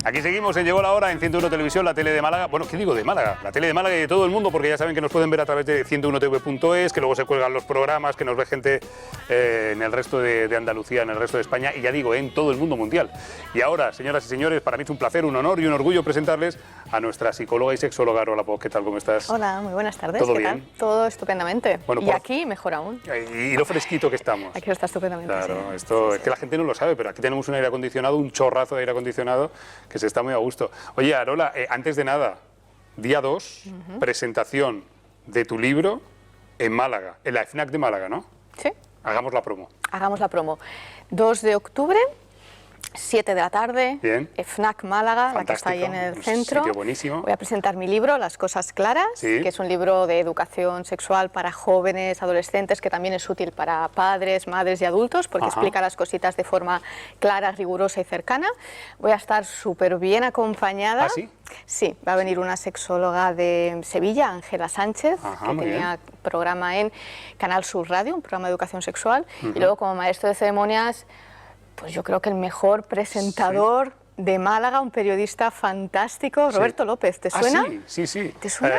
Aquí seguimos, llegó la hora en 101 Televisión, la tele de Málaga. Bueno, ¿qué digo de Málaga? La tele de Málaga y de todo el mundo, porque ya saben que nos pueden ver a través de 101tv.es, que luego se cuelgan los programas, que nos ve gente en el resto de Andalucía, en el resto de España, y ya digo, en todo el mundo mundial. Y ahora, señoras y señores, para mí es un placer, un honor y un orgullo presentarles a nuestra psicóloga y sexóloga Arola Poch. ¿Qué tal? ¿Cómo estás? Hola, muy buenas tardes. ¿Todo ¿Qué bien? tal? Todo estupendamente. Bueno, y aquí mejor aún. Y lo fresquito que estamos. Aquí está estupendamente. Claro, sí. esto Sí, es que la gente no lo sabe, pero aquí tenemos un aire acondicionado, un chorrazo de aire acondicionado, que se está muy a gusto. Oye, Arola, antes de nada, día 2, presentación de tu libro en Málaga, en la FNAC de Málaga, ¿no? Sí. Hagamos la promo. Hagamos la promo. 2 de octubre, 7 de la tarde, Bien. FNAC Málaga, la que está ahí en el centro. Sitio buenísimo. Voy a presentar mi libro, Las cosas claras, Sí. que es un libro de educación sexual para jóvenes, adolescentes, que también es útil para padres, madres y adultos, porque Ajá. explica las cositas de forma clara, rigurosa y cercana. Voy a estar súper bien acompañada. ¿Ah, sí? Sí, va a venir una sexóloga de Sevilla, Ángela Sánchez, Ajá, que muy tenía programa en Canal Sur Radio, un programa de educación sexual, y luego como maestro de ceremonias, pues yo creo que el mejor presentador de Málaga, un periodista fantástico, Roberto López. ¿Te suena? Ah, sí, sí. ¿Te suena?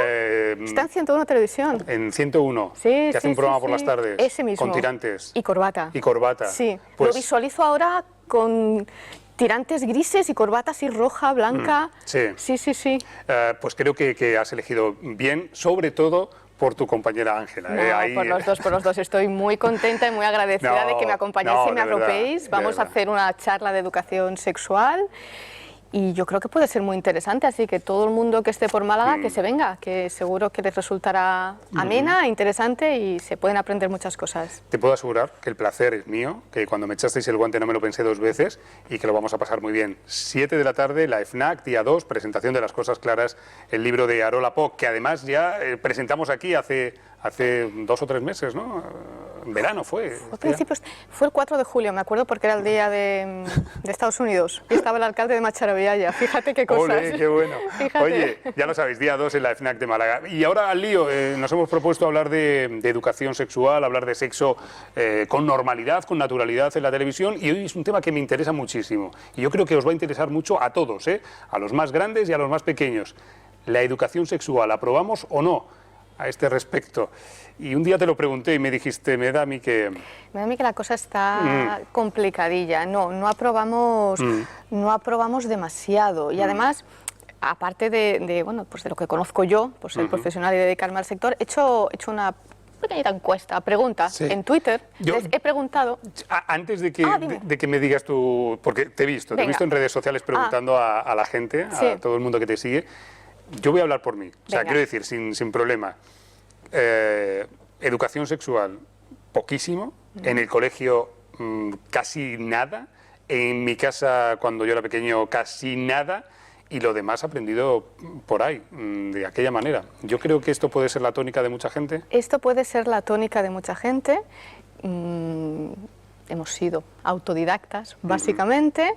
Está en 101 Televisión. En 101, Sí, que sí, hace un programa sí, por sí. las tardes. Ese mismo. Con tirantes. Y corbata. Y corbata. Sí, Pues, lo visualizo ahora con tirantes grises y corbata así roja, blanca. sí. Sí, sí, sí. pues creo que has elegido bien, sobre todo por tu compañera Ángela. No, Ahí- por los dos. Estoy muy contenta y muy agradecida No, de que me acompañéis no, y me de verdad, arropéis. de Vamos a verdad. hacer una charla de educación sexual y yo creo que puede ser muy interesante, así que todo el mundo que esté por Málaga, que se venga, que seguro que les resultará amena, interesante y se pueden aprender muchas cosas. Te puedo asegurar que el placer es mío, que cuando me echasteis el guante no me lo pensé 2 veces y que lo vamos a pasar muy bien. 7 de la tarde, la FNAC, día 2, presentación de Las cosas claras, el libro de Arola Poch, que además ya presentamos aquí hace 2 o 3 meses, ¿no? En verano fue. A principios, fue el 4 de julio, me acuerdo, porque era el día de Estados Unidos y estaba el alcalde de Macharavillaya. Fíjate qué cosas. ¡Ole, qué bueno! Fíjate. Oye, ya lo sabéis, día 2 en la FNAC de Málaga. Y ahora al lío, nos hemos propuesto hablar de educación sexual, hablar de sexo con normalidad, con naturalidad en la televisión, y hoy es un tema que me interesa muchísimo. Y yo creo que os va a interesar mucho a todos, a los más grandes y a los más pequeños. La educación sexual, ¿aprobamos o no a este respecto? Y un día te lo pregunté y me dijiste, me da a mí que La cosa está complicadilla. No aprobamos demasiado. Y además, aparte bueno, pues de lo que conozco yo, por ser profesional y dedicarme al sector, he hecho una pequeñita pregunta Sí. en Twitter. Yo- Les he preguntado... Antes de dime. de que me digas tú, porque te he visto Venga. en redes sociales preguntando a la gente, Sí. a todo el mundo que te sigue, yo voy a hablar por mí, o sea, Venga. quiero decir, sin problema. Educación sexual, poquísimo, en el colegio casi nada, en mi casa cuando yo era pequeño casi nada, y lo demás aprendido por ahí, de aquella manera. Yo creo que esto puede ser la tónica de mucha gente. Esto puede ser la tónica de mucha gente. Hemos sido autodidactas, básicamente.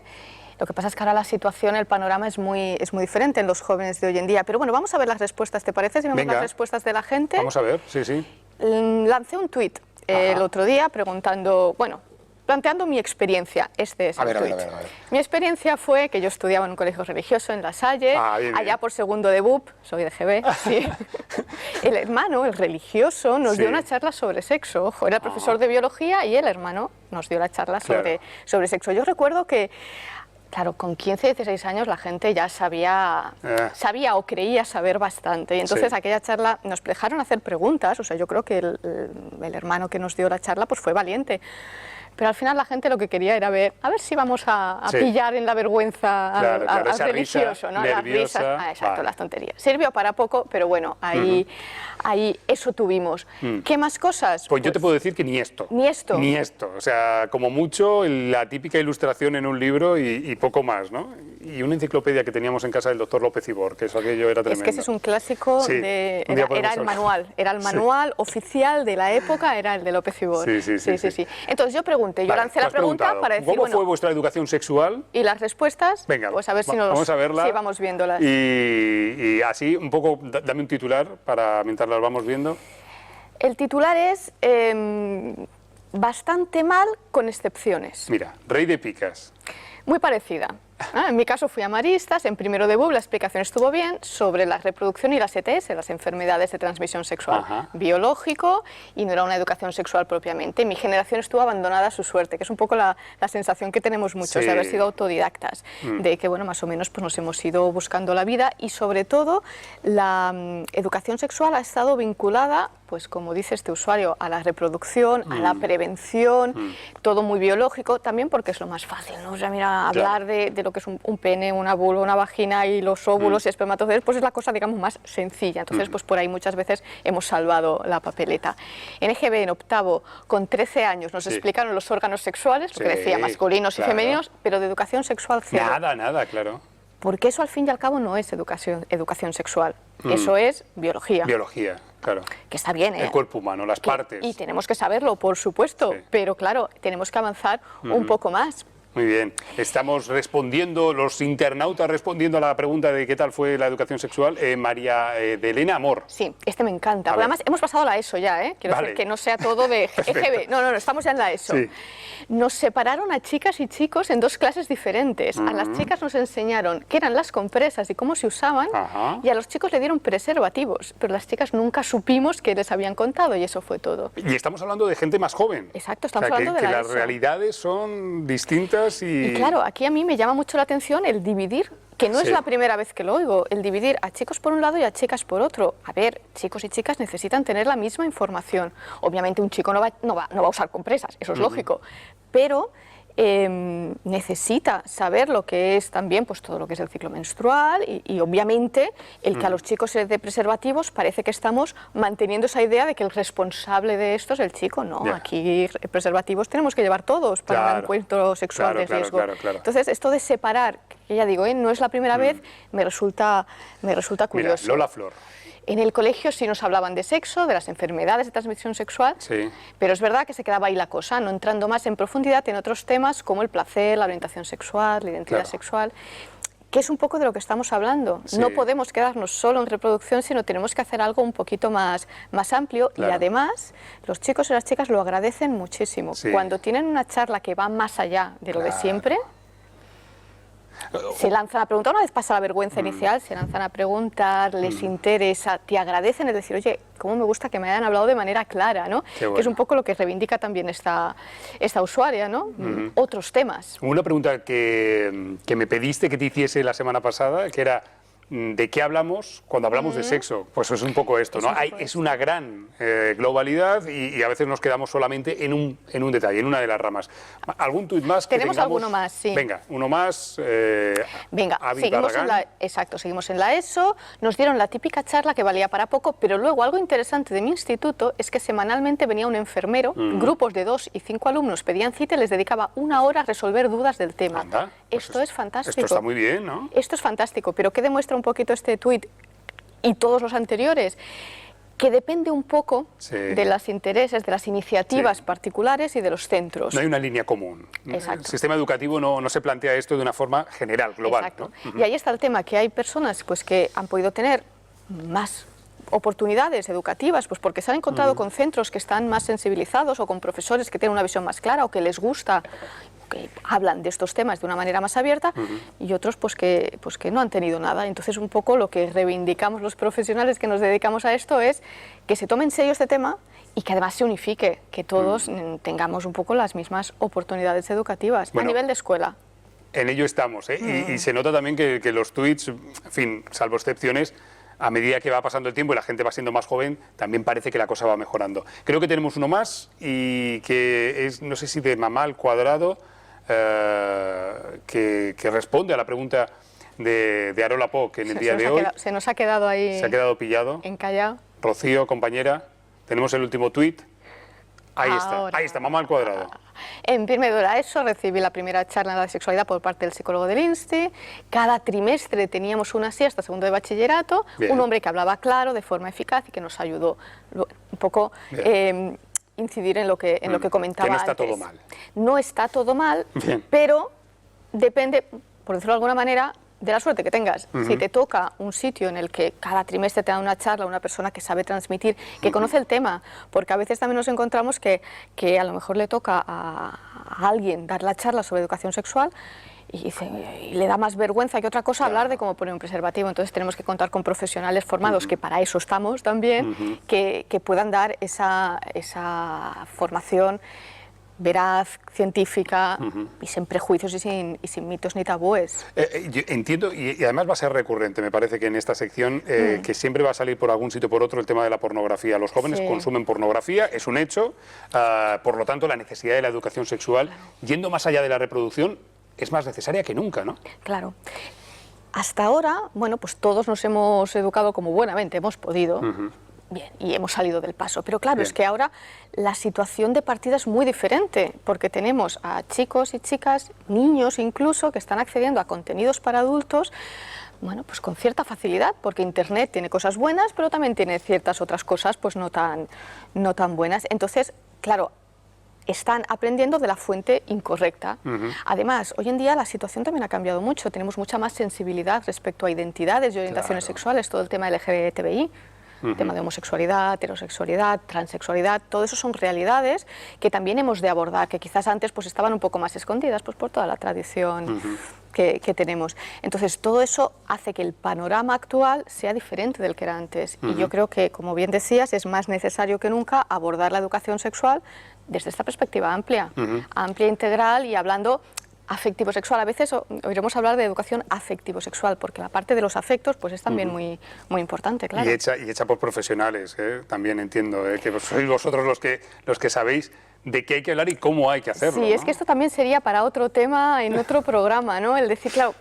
Lo que pasa es que ahora la situación, el panorama es muy diferente en los jóvenes de hoy en día. Pero bueno, vamos a ver las respuestas, ¿te parece? Si vemos Venga. las respuestas de la gente. Vamos a ver, sí, sí. Lancé un tuit el otro día planteando mi experiencia. Este es A el ver, a ver, tuit. a ver. Mi experiencia fue que yo estudiaba en un colegio religioso en La Salle, Bien, allá bien. por segundo de BUP, soy de GB, sí. El hermano, el religioso, nos Sí. dio una charla sobre sexo. Ojo, era el profesor de biología y el hermano nos dio la charla Claro. sobre sexo. Yo recuerdo que, claro, con 15, 16 años la gente ya sabía o creía saber bastante. Y entonces Sí. aquella charla nos dejaron hacer preguntas. O sea, yo creo que el hermano que nos dio la charla pues fue valiente. Pero al final la gente lo que quería era ver, a ver si vamos a Sí. pillar en la vergüenza Claro, al esa religioso, risa ¿no? Las nerviosa, risas, exacto, vale. las tonterías. Sirvió para poco, pero bueno, ahí eso tuvimos. ¿Qué más cosas? Pues yo te puedo decir que ni esto. Ni esto. Ni esto. O sea, como mucho la típica ilustración en un libro y poco más, ¿no? Y una enciclopedia que teníamos en casa del doctor López Ibor, que eso aquello era tremendo. Es que ese es un clásico, Sí, un día podemos era el hablar. manual, oficial de la época, era el de López Ibor. Sí. Entonces yo pregunté, yo Vale, lancé tú la has pregunta preguntado, para decir, ¿cómo bueno, fue vuestra educación sexual? y las respuestas, Venga, pues a ver si vamos a verla. Sí, vamos viéndolas. Y así, un poco, dame un titular para mientras las vamos viendo. El titular es bastante mal con excepciones. Mira, Rey de Picas. Muy parecida. En mi caso fui a Maristas, en primero de BUP la explicación estuvo bien sobre la reproducción y las ETS, las enfermedades de transmisión sexual, biológico, y no era una educación sexual propiamente. Mi generación estuvo abandonada a su suerte, que es un poco la sensación que tenemos muchos de haber sido autodidactas, de que bueno, más o menos pues, nos hemos ido buscando la vida, y sobre todo la educación sexual ha estado vinculada, pues como dice este usuario, a la reproducción, a la prevención, todo muy biológico, también porque es lo más fácil, ¿no? O sea, mira, hablar de lo que es un pene, una vulva, una vagina y los óvulos y espermatozoides, pues es la cosa, digamos, más sencilla. Entonces, pues por ahí muchas veces hemos salvado la papeleta. En EGB, en octavo, con 13 años, nos explicaron los órganos sexuales, lo que decía, masculinos y femeninos, pero de educación sexual cero. Nada, claro. Porque eso, al fin y al cabo, no es educación sexual. Eso es biología. Biología, claro. Que está bien, ¿eh? El cuerpo humano, las partes. Y tenemos que saberlo, por supuesto, pero claro, tenemos que avanzar un poco más. Muy bien. Estamos respondiendo, los internautas respondiendo a la pregunta de qué tal fue la educación sexual. María de Elena Amor. Sí, este me encanta. Además, hemos pasado a la ESO ya, ¿eh? Quiero decir que no sea todo de EGB. No, estamos ya en la ESO. Sí. Nos separaron a chicas y chicos en dos clases diferentes. A las chicas nos enseñaron qué eran las compresas y cómo se usaban, y a los chicos le dieron preservativos, pero las chicas nunca supimos qué les habían contado, y eso fue todo. Y estamos hablando de gente más joven. Exacto, estamos hablando de que la las ESO. realidades son distintas. Y claro, aquí a mí me llama mucho la atención el dividir, que no es la primera vez que lo oigo, el dividir a chicos por un lado y a chicas por otro. A ver, chicos y chicas necesitan tener la misma información. Obviamente un chico no va a usar compresas, eso es lógico, pero necesita saber lo que es también pues, todo lo que es el ciclo menstrual, y obviamente el que a los chicos se les dé preservativos, parece que estamos manteniendo esa idea de que el responsable de esto es el chico. No, aquí preservativos tenemos que llevar todos para un encuentro sexual de riesgo. Claro. Entonces, esto de separar, que ya digo, no es la primera vez, me resulta curioso. Mira, Lola Flor. En el colegio sí nos hablaban de sexo, de las enfermedades de transmisión sexual, pero es verdad que se quedaba ahí la cosa, no entrando más en profundidad en otros temas como el placer, la orientación sexual, la identidad sexual, que es un poco de lo que estamos hablando. No podemos quedarnos solo en reproducción, sino tenemos que hacer algo un poquito más amplio, y además los chicos y las chicas lo agradecen muchísimo. Cuando tienen una charla que va más allá de lo de siempre, se lanzan a preguntar, una vez pasa la vergüenza inicial, se lanzan a preguntar, les interesa, te agradecen, es decir, oye, cómo me gusta que me hayan hablado de manera clara, ¿no? Bueno. Que es un poco lo que reivindica también esta usuaria, ¿no? Otros temas. Una pregunta que me pediste que te hiciese la semana pasada, que era, ¿de qué hablamos cuando hablamos de sexo? Pues es un poco esto, ¿no? Es una gran globalidad, y a veces nos quedamos solamente en un detalle, en una de las ramas. ¿Algún tuit más que Tenemos alguno más, sí. Venga, uno más. Venga, seguimos en la ESO, nos dieron la típica charla que valía para poco, pero luego algo interesante de mi instituto es que semanalmente venía un enfermero, grupos de 2 y 5 alumnos pedían cita y les dedicaba 1 hora a resolver dudas del tema. Anda, pues esto es fantástico. Esto está muy bien, ¿no? Esto es fantástico, pero ¿qué demuestra un poquito este tuit y todos los anteriores? Que depende un poco de los intereses, de las iniciativas particulares y de los centros. No hay una línea común. Exacto. El sistema educativo no se plantea esto de una forma general, global. Exacto. ¿No? Y ahí está el tema, que hay personas pues, que han podido tener más oportunidades educativas, pues porque se han encontrado con centros que están más sensibilizados, o con profesores que tienen una visión más clara, o que les gusta, que hablan de estos temas de una manera más abierta, y otros pues que no han tenido nada. Entonces, un poco lo que reivindicamos los profesionales que nos dedicamos a esto es que se tome en serio este tema, y que además se unifique, que todos tengamos un poco las mismas oportunidades educativas, a nivel de escuela. En ello estamos, ¿eh? Y se nota también que los tuits, en fin, salvo excepciones, a medida que va pasando el tiempo y la gente va siendo más joven, también parece que la cosa va mejorando. Creo que tenemos uno más, y que es, no sé si de Mamá al Cuadrado, que responde a la pregunta de Arola Po, que en el día de hoy se nos ha quedado ahí. Se ha quedado pillado. Encallado. Rocío, compañera, tenemos el último tuit. Ahí está, Mamá al Cuadrado. En primero de la ESO recibí la primera charla de sexualidad por parte del psicólogo del INSTI. Cada trimestre teníamos una así hasta segundo de bachillerato. Bien. Un hombre que hablaba claro, de forma eficaz, y que nos ayudó un poco incidir en lo que comentaba que no está antes. todo mal. No está todo mal, pero depende, por decirlo de alguna manera, de la suerte que tengas. Si te toca un sitio en el que cada trimestre te da una charla una persona que sabe transmitir, que conoce el tema, porque a veces también nos encontramos que a lo mejor le toca a a alguien dar la charla sobre educación sexual y le da más vergüenza que otra cosa hablar de cómo poner un preservativo. Entonces tenemos que contar con profesionales formados, que para eso estamos también, que puedan dar esa formación veraz, científica y sin prejuicios y sin mitos ni tabúes. Yo entiendo, y además va a ser recurrente, me parece que en esta sección, que siempre va a salir por algún sitio o por otro el tema de la pornografía. Los jóvenes consumen pornografía, es un hecho, por lo tanto la necesidad de la educación sexual, yendo más allá de la reproducción, es más necesaria que nunca, ¿no? Claro. Hasta ahora, bueno, pues todos nos hemos educado como buenamente hemos podido. Bien, y hemos salido del paso. Pero claro, es que ahora la situación de partida es muy diferente, porque tenemos a chicos y chicas, niños incluso, que están accediendo a contenidos para adultos, bueno, pues con cierta facilidad, porque Internet tiene cosas buenas, pero también tiene ciertas otras cosas pues no tan buenas. Entonces, claro, están aprendiendo de la fuente incorrecta. Además, hoy en día la situación también ha cambiado mucho, tenemos mucha más sensibilidad respecto a identidades y orientaciones sexuales, todo el tema LGBTI. El tema de homosexualidad, heterosexualidad, transexualidad, todo eso son realidades que también hemos de abordar, que quizás antes pues estaban un poco más escondidas pues por toda la tradición que tenemos. Entonces todo eso hace que el panorama actual sea diferente del que era antes. Y yo creo que, como bien decías, es más necesario que nunca abordar la educación sexual desde esta perspectiva amplia, amplia, integral y hablando afectivo-sexual. A veces oiremos hablar de educación afectivo-sexual, porque la parte de los afectos pues es también muy importante, claro. Y hecha por profesionales, también entiendo, que sois vosotros los que sabéis de qué hay que hablar y cómo hay que hacerlo. Sí, es que esto también sería para otro tema, en otro programa, ¿no? El decir, claro,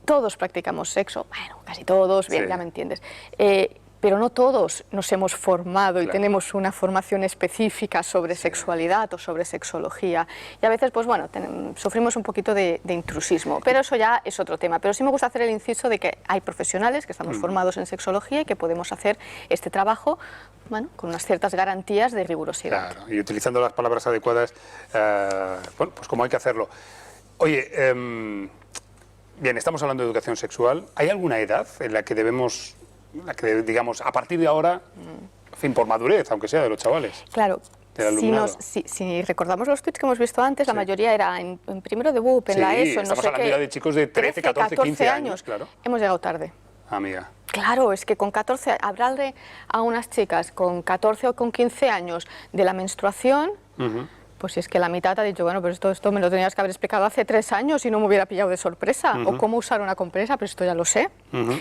todos practicamos sexo, bueno, casi todos, bien, ya me entiendes. Pero no todos nos hemos formado y tenemos una formación específica sobre sexualidad o sobre sexología. Y a veces, pues bueno, sufrimos un poquito de intrusismo, pero eso ya es otro tema. Pero sí me gusta hacer el inciso de que hay profesionales que estamos formados en sexología y que podemos hacer este trabajo, bueno, con unas ciertas garantías de rigurosidad. Claro, y utilizando las palabras adecuadas, bueno, pues como hay que hacerlo. Oye, bien, estamos hablando de educación sexual. ¿Hay alguna edad en la que debemos, digamos, a partir de ahora, en fin, por madurez, aunque sea de los chavales? Claro. Si recordamos los tweets que hemos visto antes, la mayoría era en primero de BUP, en la ESO, estamos hablando ya de chicos de 13, 14, 15 años. Claro. Hemos llegado tarde. Amiga. Claro, es que con 14, hablarle a unas chicas con 14 o con 15 años de la menstruación, pues si es que la mitad ha dicho, bueno, pero esto me lo tenías que haber explicado hace 3 años y no me hubiera pillado de sorpresa, o cómo usar una compresa, pero esto ya lo sé.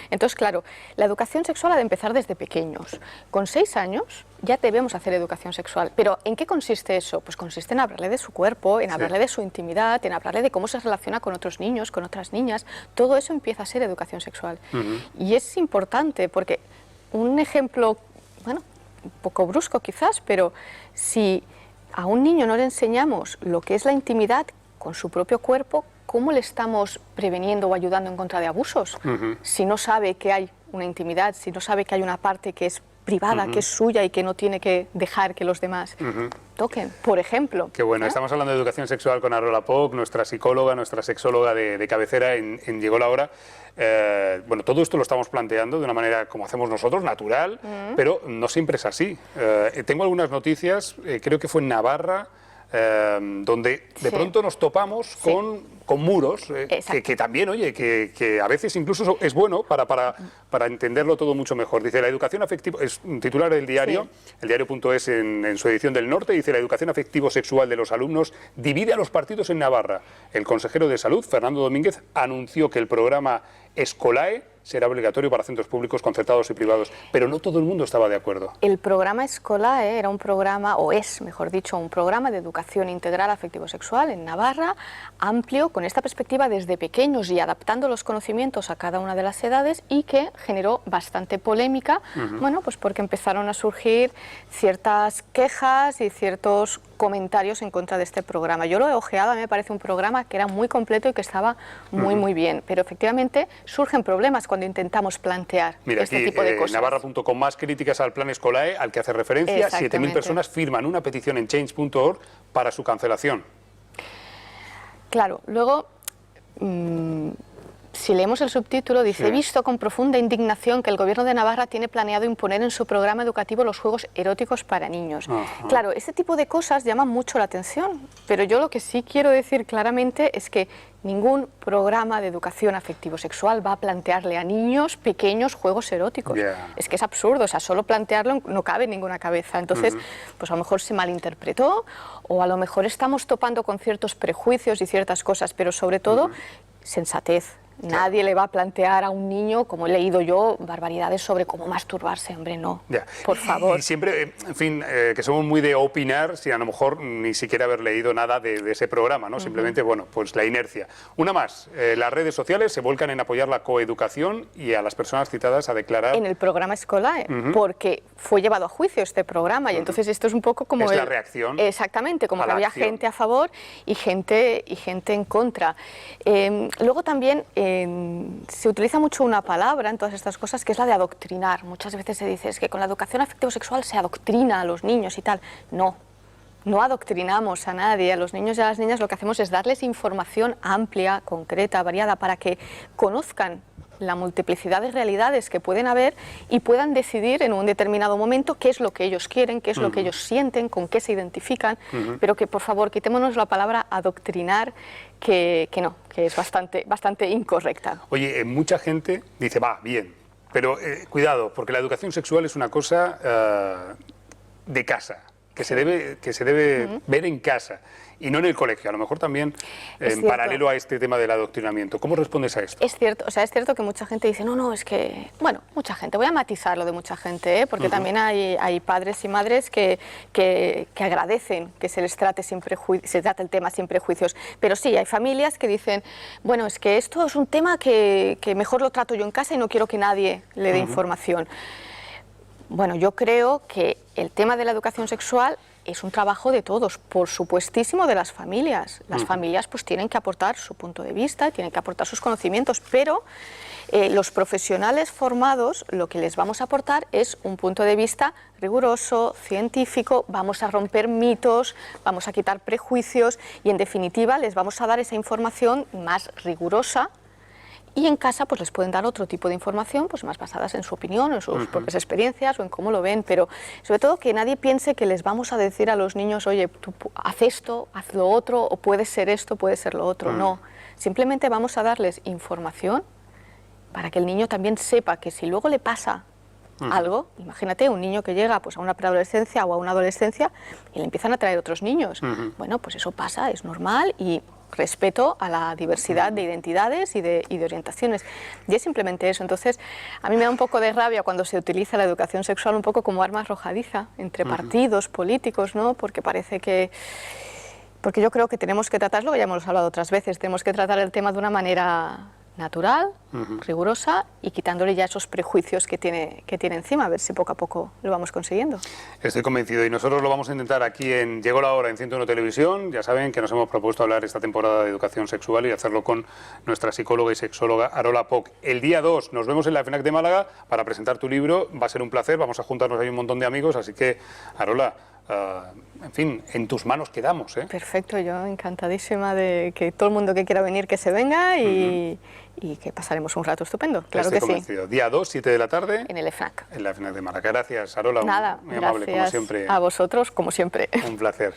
Entonces, claro, la educación sexual ha de empezar desde pequeños. Con 6 años ya debemos hacer educación sexual. Pero ¿en qué consiste eso? Pues consiste en hablarle de su cuerpo, en hablarle de su intimidad, en hablarle de cómo se relaciona con otros niños, con otras niñas. Todo eso empieza a ser educación sexual. Y es importante porque un ejemplo, bueno, un poco brusco quizás, pero si a un niño no le enseñamos lo que es la intimidad con su propio cuerpo, ¿cómo le estamos preveniendo o ayudando en contra de abusos? Si no sabe que hay una intimidad, si no sabe que hay una parte que es privada, que es suya y que no tiene que dejar que los demás toquen, por ejemplo. Qué bueno, estamos hablando de educación sexual con Arola Poch, nuestra psicóloga, nuestra sexóloga de cabecera en Llegó la Hora. Bueno, todo esto lo estamos planteando de una manera como hacemos nosotros, natural, pero no siempre es así. Tengo algunas noticias, creo que fue en Navarra, donde de pronto nos topamos con muros, que también, oye, que a veces incluso es bueno para entenderlo todo mucho mejor. Dice, la educación afectiva, es un titular del diario, el diario.es en su edición del norte, dice, la educación afectivo-sexual de los alumnos divide a los partidos en Navarra. El consejero de Salud, Fernando Domínguez, anunció que el programa Escolae será obligatorio para centros públicos, concertados y privados, pero no todo el mundo estaba de acuerdo. El programa Escolae era un programa, o es, mejor dicho, un programa de educación integral afectivo-sexual en Navarra, amplio, con esta perspectiva desde pequeños y adaptando los conocimientos a cada una de las edades, y que generó bastante polémica, bueno, pues porque empezaron a surgir ciertas quejas y ciertos comentarios en contra de este programa. Yo lo he ojeado, a mí me parece un programa que era muy completo y que estaba muy bien, pero efectivamente surgen problemas cuando intentamos plantear este tipo de cosas. Navarra.com, más críticas al plan Escolae, al que hace referencia. 7.000 personas firman una petición en change.org para su cancelación. Claro, luego, si leemos el subtítulo, dice: he visto con profunda indignación que el Gobierno de Navarra tiene planeado imponer en su programa educativo los juegos eróticos para niños. Claro, este tipo de cosas llaman mucho la atención, pero yo lo que sí quiero decir claramente es que ningún programa de educación afectivo-sexual va a plantearle a niños pequeños juegos eróticos. Es que es absurdo, o sea, solo plantearlo no cabe en ninguna cabeza. Entonces, pues a lo mejor se malinterpretó, o a lo mejor estamos topando con ciertos prejuicios y ciertas cosas, pero sobre todo, sensatez. Nadie le va a plantear a un niño, como he leído yo, barbaridades sobre cómo masturbarse, hombre, no, por favor. Y siempre, en fin, que somos muy de opinar sin a lo mejor ni siquiera haber leído nada de ese programa, ¿no? Simplemente, bueno, pues la inercia. Una más, las redes sociales se volcan en apoyar la coeducación y a las personas citadas a declarar... En el programa escolar, porque fue llevado a juicio este programa, y entonces esto es un poco como... Es la reacción. Exactamente, como que había gente a favor y gente en contra. Luego también... se utiliza mucho una palabra en todas estas cosas que es la de adoctrinar. Muchas veces se dice que con la educación afectivo-sexual se adoctrina a los niños y tal. No, no adoctrinamos a nadie. A los niños y a las niñas lo que hacemos es darles información amplia, concreta, variada, para que conozcan la multiplicidad de realidades que pueden haber y puedan decidir en un determinado momento qué es lo que ellos quieren, qué es lo que ellos sienten, con qué se identifican, pero que por favor quitémonos la palabra adoctrinar, que no, que es bastante incorrecta. Oye, mucha gente dice, va, bien, pero cuidado, porque la educación sexual es una cosa de casa, que se debe ver en casa y no en el colegio, a lo mejor también en paralelo a este tema del adoctrinamiento. ¿Cómo respondes a esto? Es cierto, o sea, es cierto que mucha gente dice, no, es que, bueno, mucha gente, voy a matizar lo de mucha gente, porque también hay padres y madres que agradecen que se les trate el tema sin prejuicios, pero sí, hay familias que dicen, bueno, es que esto es un tema que mejor lo trato yo en casa y no quiero que nadie le dé información. Bueno, yo creo que el tema de la educación sexual es un trabajo de todos, por supuestísimo de las familias. Las familias pues tienen que aportar su punto de vista, tienen que aportar sus conocimientos, pero los profesionales formados lo que les vamos a aportar es un punto de vista riguroso, científico, vamos a romper mitos, vamos a quitar prejuicios y en definitiva les vamos a dar esa información más rigurosa. Y en casa pues les pueden dar otro tipo de información pues más basadas en su opinión, en sus propias experiencias o en cómo lo ven, pero sobre todo que nadie piense que les vamos a decir a los niños, oye, tú haz esto, haz lo otro, o puede ser esto, puede ser lo otro. No, simplemente vamos a darles información para que el niño también sepa que si luego le pasa algo, imagínate un niño que llega pues a una preadolescencia o a una adolescencia y le empiezan a traer otros niños. Bueno, pues eso pasa, es normal y respeto a la diversidad de identidades y de orientaciones. Y es simplemente eso. Entonces, a mí me da un poco de rabia cuando se utiliza la educación sexual un poco como arma arrojadiza entre partidos políticos, ¿no? Porque parece que... Porque yo creo que tenemos que tratarlo, ya hemos hablado otras veces, tenemos que tratar el tema de una manera natural, rigurosa y quitándole ya esos prejuicios que tiene encima, a ver si poco a poco lo vamos consiguiendo. Estoy convencido y nosotros lo vamos a intentar aquí en Llegó la Hora en 101 Televisión. Ya saben que nos hemos propuesto hablar esta temporada de educación sexual y hacerlo con nuestra psicóloga y sexóloga Arola Poch. El día 2 nos vemos en la FNAC de Málaga para presentar tu libro, va a ser un placer, vamos a juntarnos ahí un montón de amigos, así que Arola, en fin, en tus manos quedamos, ¿eh? Perfecto, yo encantadísima de que todo el mundo que quiera venir que se venga y que pasaremos un rato estupendo, claro que sí. Día 2, 7 de la tarde. En el FNAC. En la FNAC de Málaga. Gracias, Arola. Nada, muy amable, como siempre. A vosotros, como siempre. Un placer.